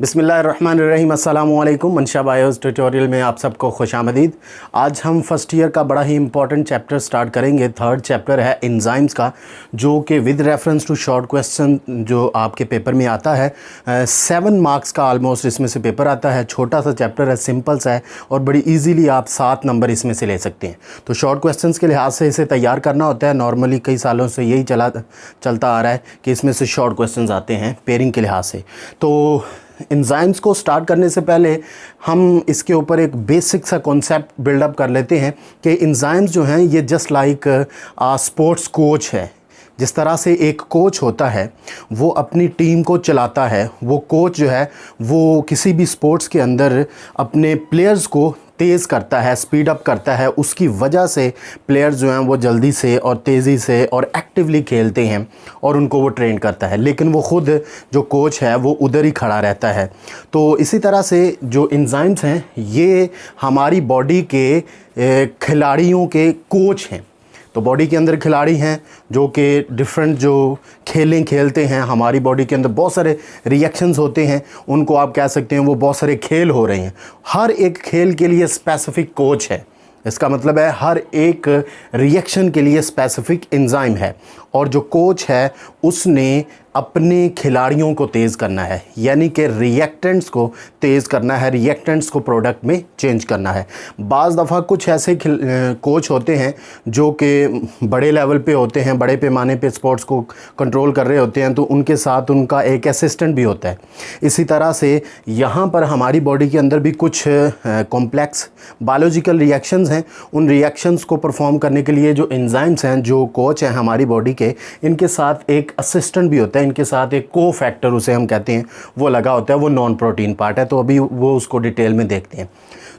बिस्मिल्लाहिर्रहमानिर्रहीम अस्सलामु अलैकुम। मंशा बायोस ट्यूटोरियल में आप सबको खुशामदीद। आज हम फर्स्ट ईयर का बड़ा ही इंपॉर्टेंट चैप्टर स्टार्ट करेंगे। थर्ड चैप्टर है एंजाइम्स का, जो कि with reference to short question जो आपके पेपर में आता है। 7 मार्क्स का ऑलमोस्ट इसमें से पेपर आता है। छोटा सा चैप्टर है, सिंपल सा है और बड़ी ईजीली आप 7 नंबर इसमें से ले सकते हैं। तो शॉर्ट क्वेश्चन के लिहाज से इसे तैयार करना होता है। नॉर्मली कई सालों से यही चलता आ रहा है कि इसमें से शॉर्ट क्वेश्चन आते हैं पेयरिंग के लिहाज से। तो एंजाइम्स को स्टार्ट करने से पहले हम इसके ऊपर एक बेसिक सा कॉन्सेप्ट बिल्डअप कर लेते हैं कि एंजाइम्स जो हैं ये जस्ट लाइक स्पोर्ट्स कोच है। जिस तरह से एक कोच होता है वो अपनी टीम को चलाता है, वो कोच जो है वो किसी भी स्पोर्ट्स के अंदर अपने प्लेयर्स को तेज़ करता है, स्पीड अप करता है। उसकी वजह से प्लेयर्स जो हैं वो जल्दी से और तेज़ी से और एक्टिवली खेलते हैं और उनको वो ट्रेन करता है, लेकिन वो ख़ुद जो कोच है वो उधर ही खड़ा रहता है। तो इसी तरह से जो एंजाइम्स हैं ये हमारी बॉडी के खिलाड़ियों के कोच हैं। तो बॉडी के अंदर खिलाड़ी हैं जो कि डिफरेंट जो खेलें खेलते हैं। हमारी बॉडी के अंदर बहुत सारे रिएक्शंस होते हैं, उनको आप कह सकते हैं वो बहुत सारे खेल हो रहे हैं। हर एक खेल के लिए स्पेसिफिक कोच है। इसका मतलब है हर एक रिएक्शन के लिए स्पेसिफिक एंजाइम है और जो कोच है उसने अपने खिलाड़ियों को तेज़ करना है, यानी कि रिएक्टेंट्स को तेज़ करना है, रिएक्टेंट्स को प्रोडक्ट में चेंज करना है। बाज़ दफ़ा कुछ ऐसे कोच होते हैं जो कि बड़े लेवल पे होते हैं, बड़े पैमाने पे स्पोर्ट्स को कंट्रोल कर रहे होते हैं, तो उनके साथ उनका एक असिस्टेंट भी होता है। इसी तरह से यहाँ पर हमारी बॉडी के अंदर भी कुछ कॉम्प्लेक्स बायोलॉजिकल रिएक्शंस हैं। उन रिएक्शंस को परफॉर्म करने के लिए जो एंजाइम्स हैं, जो कोच हैं हमारी बॉडी के, इनके साथ एक असिस्टेंट भी होता है, इनके साथ एक को फैक्टर उसे हम कहते हैं वो लगा होता है। वो नॉन प्रोटीन पार्ट है, तो अभी वो उसको डिटेल में देखते हैं।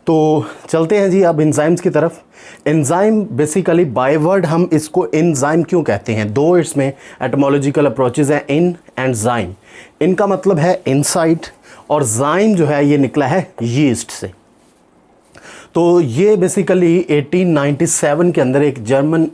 तो चलते हैं जी अब एंजाइम्स की तरफ। एंजाइम बेसिकली बाय वर्ड हम इसको एंजाइम क्यों कहते हैं? दो इसमें एटमोलॉजिकल अप्रोचेज हैं, इन एंड जाइम। इनका मतलब है इनसाइड और जाइम जो है ये निकला है यीस्ट से। तो ये बेसिकली 1897 के अंदर एक जर्मन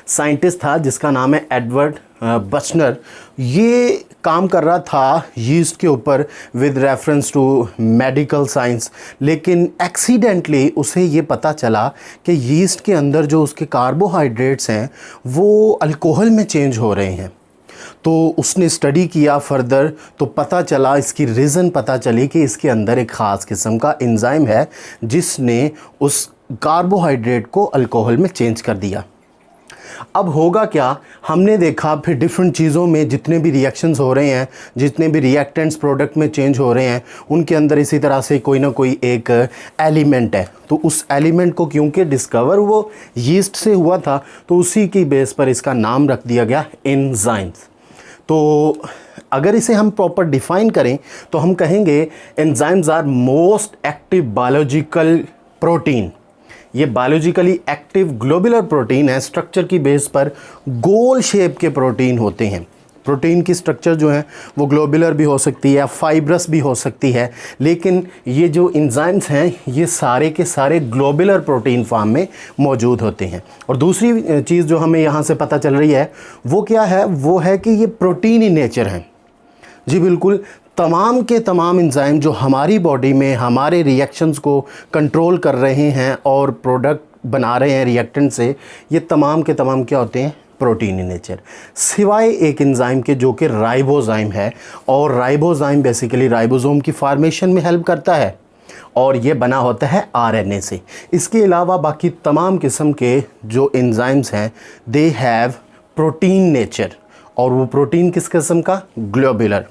साइंटिस्ट था जिसका नाम है एडवर्ड बचनर। ये काम कर रहा था यीस्ट के ऊपर with reference to medical science, लेकिन एक्सीडेंटली उसे ये पता चला कि यीस्ट के अंदर जो उसके कार्बोहाइड्रेट्स हैं वो अल्कोहल में चेंज हो रहे हैं। तो उसने स्टडी किया फर्दर, तो पता चला, इसकी रीज़न पता चली कि इसके अंदर एक ख़ास किस्म का एंजाइम है जिसने उस कार्बोहाइड्रेट को अल्कोहल में चेंज कर दिया। अब होगा क्या, हमने देखा फिर डिफरेंट चीज़ों में जितने भी रिएक्शंस हो रहे हैं, जितने भी रिएक्टेंट्स प्रोडक्ट में चेंज हो रहे हैं, उनके अंदर इसी तरह से कोई ना कोई एक एलिमेंट है। तो उस एलिमेंट को क्योंकि डिस्कवर वो यीस्ट से हुआ था, तो उसी की बेस पर इसका नाम रख दिया गया एंजाइम्स। तो अगर इसे हम प्रॉपर डिफाइन करें तो हम कहेंगे enzymes are most active biological protein. ये बायोलॉजिकली एक्टिव ग्लोबुलर प्रोटीन है। स्ट्रक्चर की बेस पर गोल शेप के प्रोटीन होते हैं। प्रोटीन की स्ट्रक्चर जो है वो ग्लोबुलर भी हो सकती है, फाइब्रस भी हो सकती है, लेकिन ये जो एंजाइम्स हैं ये सारे के सारे ग्लोबुलर प्रोटीन फॉर्म में मौजूद होते हैं। और दूसरी चीज़ जो हमें यहाँ से पता चल रही है वो क्या है, वो है कि ये प्रोटीन इन नेचर हैं। जी बिल्कुल, तमाम के तमाम एंजाइम जो हमारी बॉडी में हमारे रिएक्शंस को कंट्रोल कर रहे हैं और प्रोडक्ट बना रहे हैं रिएक्टेंट से, ये तमाम के तमाम क्या होते हैं? प्रोटीन इन नेचर, सिवाय एक एंजाइम के जो कि राइबोजाइम है। और राइबोजाइम बेसिकली राइबोसोम की फॉर्मेशन में हेल्प करता है और ये बना होता है आरएनए से। इसके अलावा बाकी तमाम किस्म के जो एंजाइम्स हैं दे हैव प्रोटीन नेचर, और वो प्रोटीन किस किस्म का? ग्लोबुलर।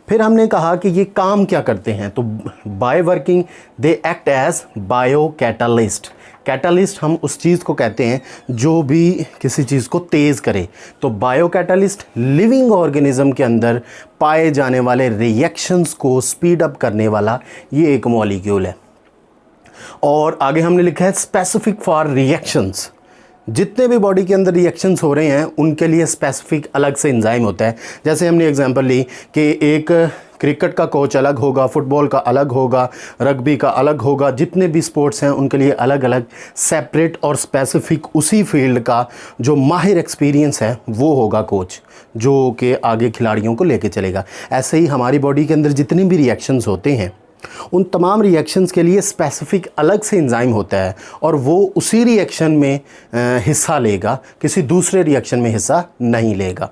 फिर हमने कहा कि ये काम क्या करते हैं, तो by working they act as biocatalyst. Catalyst हम उस चीज़ को कहते हैं जो भी किसी चीज़ को तेज़ करे। तो बायो कैटालिस्ट लिविंग ऑर्गेनिज्म के अंदर पाए जाने वाले रिएक्शंस को स्पीड अप करने वाला ये एक मॉलिक्यूल है। और आगे हमने लिखा है स्पेसिफिक फॉर रिएक्शंस। जितने भी बॉडी के अंदर रिएक्शंस हो रहे हैं उनके लिए स्पेसिफिक अलग से एंजाइम होता है। जैसे हमने एग्जांपल ली कि एक क्रिकेट का कोच अलग होगा, फुटबॉल का अलग होगा, रग्बी का अलग होगा, जितने भी स्पोर्ट्स हैं उनके लिए अलग अलग सेपरेट और स्पेसिफिक उसी फील्ड का जो माहिर एक्सपीरियंस है वो होगा कोच, जो कि आगे खिलाड़ियों को लेके चलेगा। ऐसे ही हमारी बॉडी के अंदर जितने भी रिएक्शंस होते हैं उन तमाम रिएक्शंस के लिए स्पेसिफिक अलग से एंजाइम होता है और वो उसी रिएक्शन में हिस्सा लेगा, किसी दूसरे रिएक्शन में हिस्सा नहीं लेगा।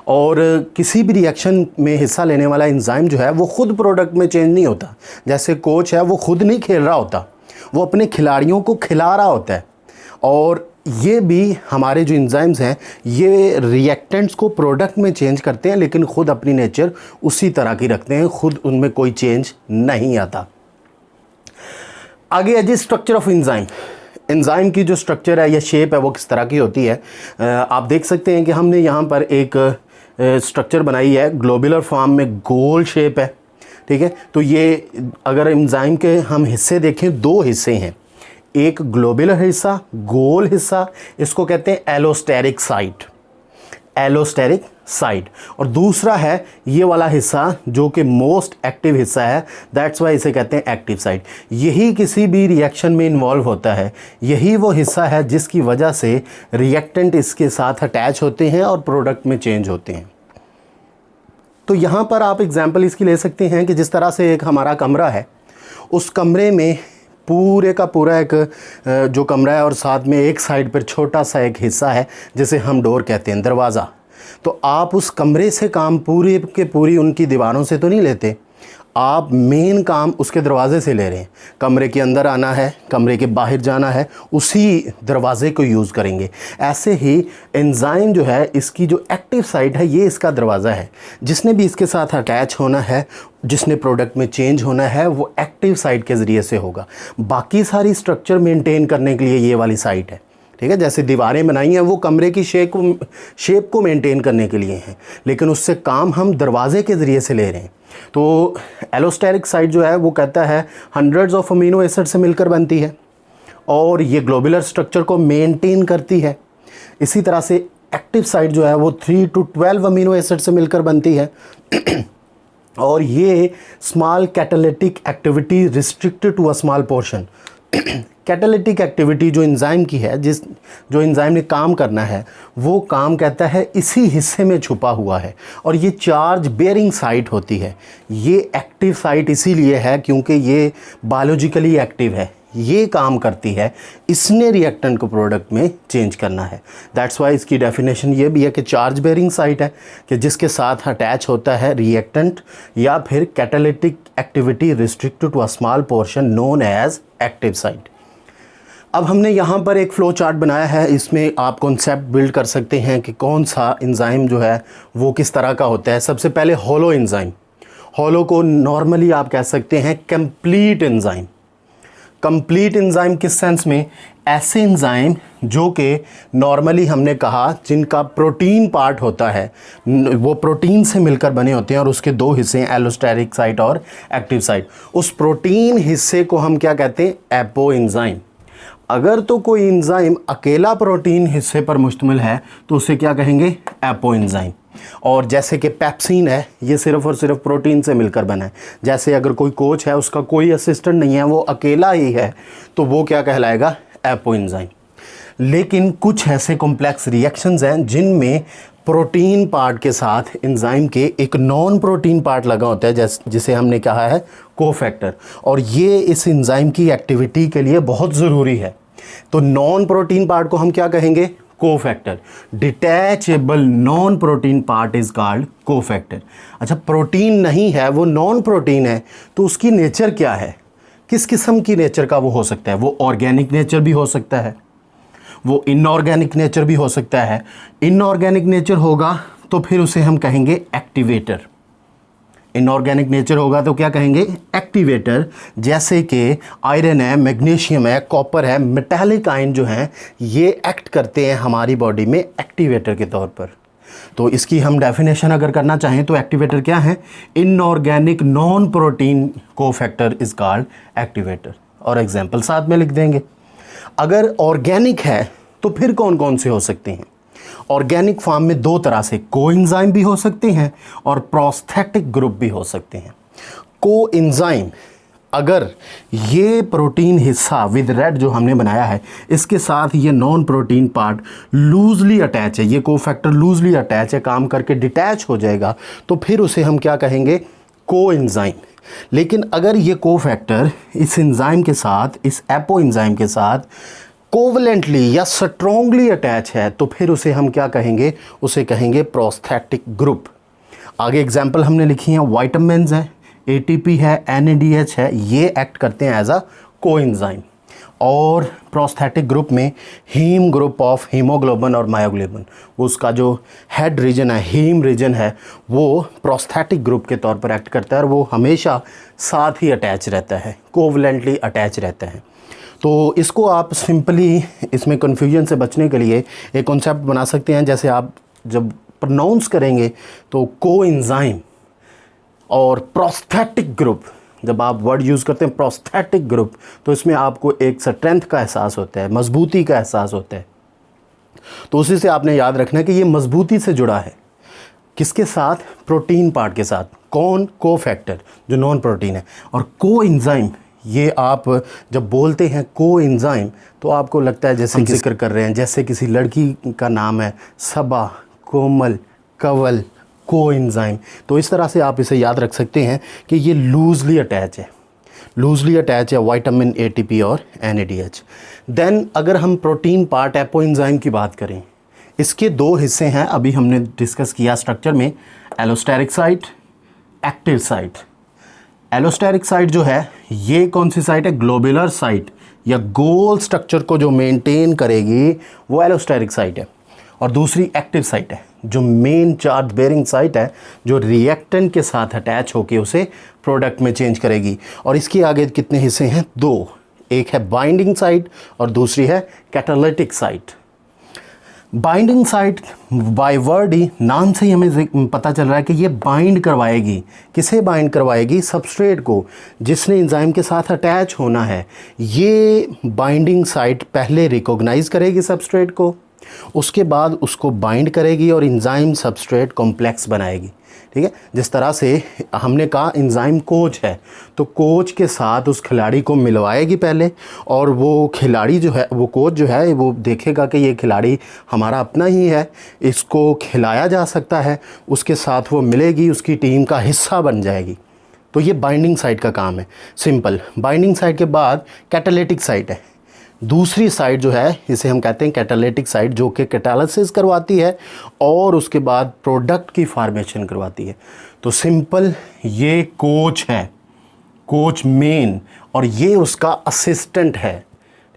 और किसी भी रिएक्शन में हिस्सा लेने वाला एंजाइम जो है वो खुद प्रोडक्ट में चेंज नहीं होता। जैसे कोच है वो खुद नहीं खेल रहा होता, वो अपने खिलाड़ियों को खिला रहा होता है। और ये भी हमारे जो एंजाइम्स हैं ये रिएक्टेंट्स को प्रोडक्ट में चेंज करते हैं, लेकिन ख़ुद अपनी नेचर उसी तरह की रखते हैं, खुद उनमें कोई चेंज नहीं आता। आगे है जी स्ट्रक्चर ऑफ एंजाइम। एंजाइम की जो स्ट्रक्चर है या शेप है वो किस तरह की होती है। आप देख सकते हैं कि हमने यहाँ पर एक स्ट्रक्चर बनाई है, ग्लोबुलर फॉर्म में गोल शेप है, ठीक है। तो ये अगर एंजाइम के हम हिस्से देखें, दो हिस्से हैं, एक ग्लोबुलर हिस्सा, गोल हिस्सा, इसको कहते हैं एलोस्टेरिक साइट, एलोस्टेरिक साइट, और दूसरा है ये वाला हिस्सा जो कि मोस्ट एक्टिव हिस्सा है, दैट्स वाई इसे कहते हैं एक्टिव साइट। यही किसी भी रिएक्शन में इन्वॉल्व होता है, यही वो हिस्सा है जिसकी वजह से रिएक्टेंट इसके साथ अटैच होते हैं और प्रोडक्ट में चेंज होते हैं। तो यहाँ पर आप एग्जाम्पल इसकी ले सकते हैं कि जिस तरह से एक हमारा कमरा है, उस कमरे में पूरे का पूरा एक जो कमरा है और साथ में एक साइड पर छोटा सा एक हिस्सा है जिसे हम डोर कहते हैं, दरवाज़ा। तो आप उस कमरे से काम पूरी के पूरी उनकी दीवारों से तो नहीं लेते, आप मेन काम उसके दरवाज़े से ले रहे हैं। कमरे के अंदर आना है, कमरे के बाहर जाना है, उसी दरवाज़े को यूज़ करेंगे। ऐसे ही एंजाइम जो है इसकी जो एक्टिव साइट है ये इसका दरवाज़ा है, जिसने भी इसके साथ अटैच होना है, जिसने प्रोडक्ट में चेंज होना है वो एक्टिव साइट के ज़रिए से होगा। बाकी सारी स्ट्रक्चर मेंटेन करने के लिए ये वाली साइट है, ठीक है। जैसे दीवारें बनाई हैं वो कमरे की शेप को मेंटेन करने के लिए हैं, लेकिन उससे काम हम दरवाजे के ज़रिए से ले रहे हैं। तो एलोस्टेरिक साइट जो है वो कहता है हंड्रेड्स ऑफ अमीनो एसिड से मिलकर बनती है और ये ग्लोबुलर स्ट्रक्चर को मेंटेन करती है। इसी तरह से एक्टिव साइट जो है वो 3 to 12 अमीनो एसिड से मिलकर बनती है और ये small catalytic activity restricted to a small portion. Catalytic activity जो एंजाइम की है, जो एंजाइम ने काम करना है वो काम कहता है इसी हिस्से में छुपा हुआ है और ये चार्ज बेयरिंग साइट होती है। ये एक्टिव साइट इसीलिए है क्योंकि ये बायोलॉजिकली एक्टिव है, ये काम करती है, इसने रिएक्टेंट को प्रोडक्ट में चेंज करना है। दैट्स वाई इसकी डेफिनेशन ये भी है कि चार्ज बेयरिंग साइट है कि जिसके साथ अटैच होता है रिएक्टेंट या फिर catalytic activity restricted to a small portion known as active site. अब हमने यहाँ पर एक फ़्लो चार्ट बनाया है, इसमें आप कॉन्सेप्ट बिल्ड कर सकते हैं कि कौन सा एंजाइम जो है वो किस तरह का होता है। सबसे पहले होलो एंजाइम, होलो को नॉर्मली आप कह सकते हैं कंप्लीट एंजाइम। कंप्लीट एंजाइम किस सेंस में, ऐसे एंजाइम जो कि नॉर्मली हमने कहा जिनका प्रोटीन पार्ट होता है, वो प्रोटीन से मिलकर बने होते हैं और उसके दो हिस्से हैं, एलोस्टेरिक साइट और एक्टिव साइट। उस प्रोटीन हिस्से को हम क्या कहते हैं, एपो एंजाइम। अगर तो कोई एंजाइम अकेला प्रोटीन हिस्से पर मुश्तमिल है तो उसे क्या कहेंगे, एपो एंजाइम। और जैसे कि पेप्सिन है ये सिर्फ़ और सिर्फ प्रोटीन से मिलकर बना है। जैसे अगर कोई कोच है उसका कोई असिस्टेंट नहीं है, वो अकेला ही है, तो वो क्या कहलाएगा, एपो एंजाइम। लेकिन कुछ ऐसे कॉम्प्लेक्स रिएक्शंस हैं जिनमें प्रोटीन पार्ट के साथ एंजाइम के एक नॉन प्रोटीन पार्ट लगा होता है, जिसे हमने कहा है कोफैक्टर, और ये इस एंजाइम की एक्टिविटी के लिए बहुत ज़रूरी है। तो नॉन प्रोटीन पार्ट को हम क्या कहेंगे, cofactor. Detachable non protein part is called cofactor. अच्छा, प्रोटीन नहीं है, वो नॉन प्रोटीन है, तो उसकी नेचर क्या है, किस किस्म की नेचर का वो हो सकता है। वो ऑर्गेनिक नेचर भी हो सकता है, वो इनऑर्गेनिक नेचर भी हो सकता है। इनऑर्गेनिक नेचर होगा तो फिर उसे हम कहेंगे एक्टिवेटर। इनऑर्गेनिक नेचर होगा तो क्या कहेंगे, एक्टिवेटर। जैसे कि आयरन है, मैग्नीशियम है, कॉपर है, मेटालिक आयन जो हैं ये एक्ट करते हैं हमारी बॉडी में एक्टिवेटर के तौर पर। तो इसकी हम डेफिनेशन अगर करना चाहें तो एक्टिवेटर क्या है, inorganic non protein cofactor is called activator. और एग्जाम्पल साथ में लिख देंगे। अगर ऑर्गेनिक है तो फिर कौन कौन से हो सकते हैं। ऑर्गेनिक फॉर्म में दो तरह से कोएंजाइम भी हो सकते हैं और प्रोस्थेटिक ग्रुप भी हो सकते हैं। कोएंजाइम, अगर ये प्रोटीन हिस्सा विद रेड जो हमने बनाया है इसके साथ ये non protein part loosely attach है, ये कोफैक्टर लूजली अटैच है, काम करके डिटैच हो जाएगा, तो फिर उसे हम क्या कहेंगे? कोएंजाइम। लेकिन अगर ये कोफैक्टर इस एंजाइम के साथ, इस एपो एंजाइम के साथ कोवलेंटली या स्ट्रॉन्गली अटैच है तो फिर उसे हम क्या कहेंगे? उसे कहेंगे प्रोस्थेटिक ग्रुप। आगे एग्जाम्पल हमने लिखी हैं, वाइटामिन्स है, एटीपी है, एनएडीएच है, ये एक्ट करते हैं एज अ कोएंजाइम। और प्रोस्थेटिक ग्रुप में हीम ग्रुप ऑफ हीमोग्लोबिन और मायोग्लोबिन, उसका जो हेड रीजन है, हीम रीजन है, वो प्रोस्थेटिक ग्रुप के तौर पर एक्ट करता है और वो हमेशा साथ ही अटैच रहता है, कोवलेंटली अटैच रहता है। तो इसको आप सिंपली, इसमें कन्फ्यूजन से बचने के लिए एक कॉन्सेप्ट बना सकते हैं, जैसे आप जब प्रोनाउंस करेंगे तो कोएंजाइम और प्रोस्थेटिक ग्रुप, जब आप वर्ड यूज़ करते हैं प्रोस्थेटिक ग्रुप, तो इसमें आपको एक स्ट्रेंथ का एहसास होता है, मजबूती का एहसास होता है। तो उसी से आपने याद रखना है कि ये मजबूती से जुड़ा है, किसके साथ? प्रोटीन पार्ट के साथ। कौन? कोफैक्टर जो नॉन प्रोटीन है। और कोएंजाइम, ये आप जब बोलते हैं कोएंजाइम तो आपको लगता है जैसे जिक्र कर रहे हैं, जैसे किसी लड़की का नाम है सबा, कोमल, कंवल, कोएंजाइम। तो इस तरह से आप इसे याद रख सकते हैं कि ये लूजली अटैच है, लूजली अटैच है वाइटामिन, एटीपी और एनएडीएच। देन अगर हम प्रोटीन पार्ट एपोएंजाइम की बात करें, इसके दो हिस्से हैं, अभी हमने डिस्कस किया स्ट्रक्चर में, allosteric site, active site. Allosteric site जो है ये कौन सी साइट है? ग्लोबुलर साइट या गोल स्ट्रक्चर को जो मेंटेन करेगी वो एलोस्टेरिक साइट है। और दूसरी एक्टिव साइट है जो मेन चार्ज बेरिंग साइट है, जो रिएक्टेंट के साथ अटैच होकर उसे प्रोडक्ट में चेंज करेगी। और इसके आगे कितने हिस्से हैं? दो, एक है बाइंडिंग साइट और दूसरी है catalytic site. Binding site by word ही, नाम से ही हमें पता चल रहा है कि ये बाइंड करवाएगी। किसे बाइंड करवाएगी? सबस्ट्रेट को, जिसने एंजाइम के साथ अटैच होना है। ये बाइंडिंग साइट पहले रिकॉग्नाइज करेगी सबस्ट्रेट को, उसके बाद उसको बाइंड करेगी और एंजाइम सबस्ट्रेट कॉम्प्लेक्स बनाएगी। ठीक है, जिस तरह से हमने कहा एंजाइम कोच है, तो कोच के साथ उस खिलाड़ी को मिलवाएगी पहले, और वो खिलाड़ी जो है, वो कोच जो है, वो देखेगा कि ये खिलाड़ी हमारा अपना ही है, इसको खिलाया जा सकता है, उसके साथ वो मिलेगी, उसकी टीम का हिस्सा बन जाएगी। तो ये बाइंडिंग साइट का काम है, सिंपल। बाइंडिंग साइट के बाद कैटालिटिक साइट है, दूसरी साइड जो है इसे हम कहते हैं कैटालिटिक साइड, जो कि कैटालिसिस करवाती है और उसके बाद प्रोडक्ट की फॉर्मेशन करवाती है। तो सिंपल, ये कोच है, कोच मेन, और ये उसका असिस्टेंट है।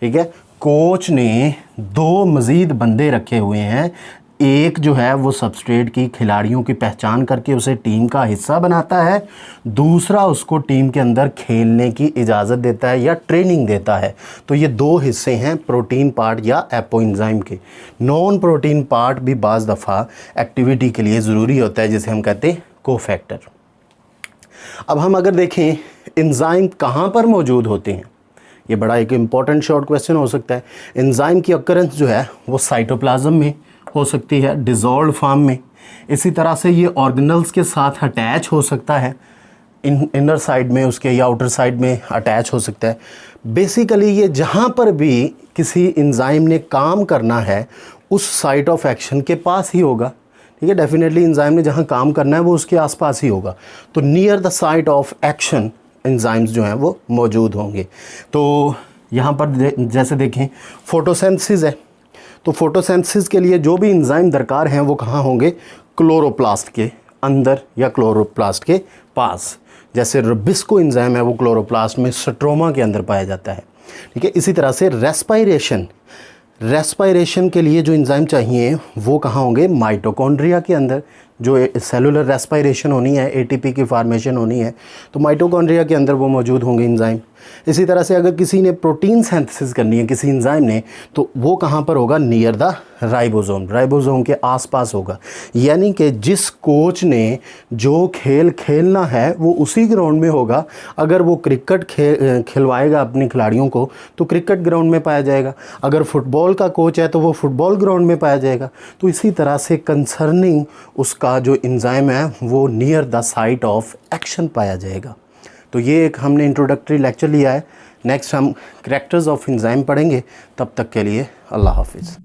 ठीक है, कोच ने दो मज़ीद बंदे रखे हुए हैं, एक जो है वो सबस्ट्रेट की खिलाड़ियों की पहचान करके उसे टीम का हिस्सा बनाता है, दूसरा उसको टीम के अंदर खेलने की इजाज़त देता है या ट्रेनिंग देता है। तो ये दो हिस्से हैं प्रोटीन पार्ट या एपोएंजाइम के। नॉन प्रोटीन पार्ट भी बाज़ दफ़ा एक्टिविटी के लिए ज़रूरी होता है, जिसे हम कहते हैं कोफैक्टर। अब हम अगर देखें एंजाइम कहाँ पर मौजूद होते हैं, ये बड़ा एक इम्पॉर्टेंट शॉर्ट क्वेश्चन हो सकता है। एंजाइम की अकरेंस जो है वो साइटोप्लाज्म में हो सकती है, डिज़ोल्व फॉर्म में। इसी तरह से ये ऑर्गेनल्स के साथ अटैच हो सकता है, इनर साइड में उसके या आउटर साइड में अटैच हो सकता है। बेसिकली ये जहाँ पर भी किसी एंजाइम ने काम करना है उस साइट ऑफ एक्शन के पास ही होगा। ठीक है, डेफिनेटली एंजाइम ने जहाँ काम करना है वो उसके आसपास ही होगा। तो near the site of action enzymes जो हैं वो मौजूद होंगे। तो यहाँ पर जैसे देखें फोटोसिंथेसिस है, तो फोटोसिंथेसिस के लिए जो भी एंजाइम दरकार हैं वो कहाँ होंगे? क्लोरोप्लास्ट के अंदर या क्लोरोप्लास्ट के पास। जैसे रुबिस्को एंजाइम है वो क्लोरोप्लास्ट में स्ट्रोमा के अंदर पाया जाता है। ठीक है, इसी तरह से रेस्पायरेशन के लिए जो एंजाइम चाहिए वो कहाँ होंगे? माइटोकॉन्ड्रिया के अंदर। जो सेलुलर रेस्पायरेशन होनी है, एटीपी की फार्मेशन होनी है, तो माइटोकॉन्ड्रिया के अंदर वो मौजूद होंगे एंजाइम। इसी तरह से अगर किसी ने प्रोटीन सिंथेसिस करनी है किसी एंजाइम ने, तो वो कहाँ पर होगा? नियर द राइबोसोम के आसपास होगा। यानी कि जिस कोच ने जो खेल खेलना है वो उसी ग्राउंड में होगा। अगर वो क्रिकेट खिलवाएगा अपने खिलाड़ियों को तो क्रिकेट ग्राउंड में पाया जाएगा, अगर फुटबॉल का कोच है तो वो फुटबॉल ग्राउंड में पाया जाएगा। तो इसी तरह से कंसर्निंग उसका जो एंजाइम है वो near the site of action पाया जाएगा। तो ये एक हमने इंट्रोडक्टरी लेक्चर लिया है। नेक्स्ट हम करैक्टर्स ऑफ एंजाइम पढ़ेंगे। तब तक के लिए अल्लाह हाफिज़।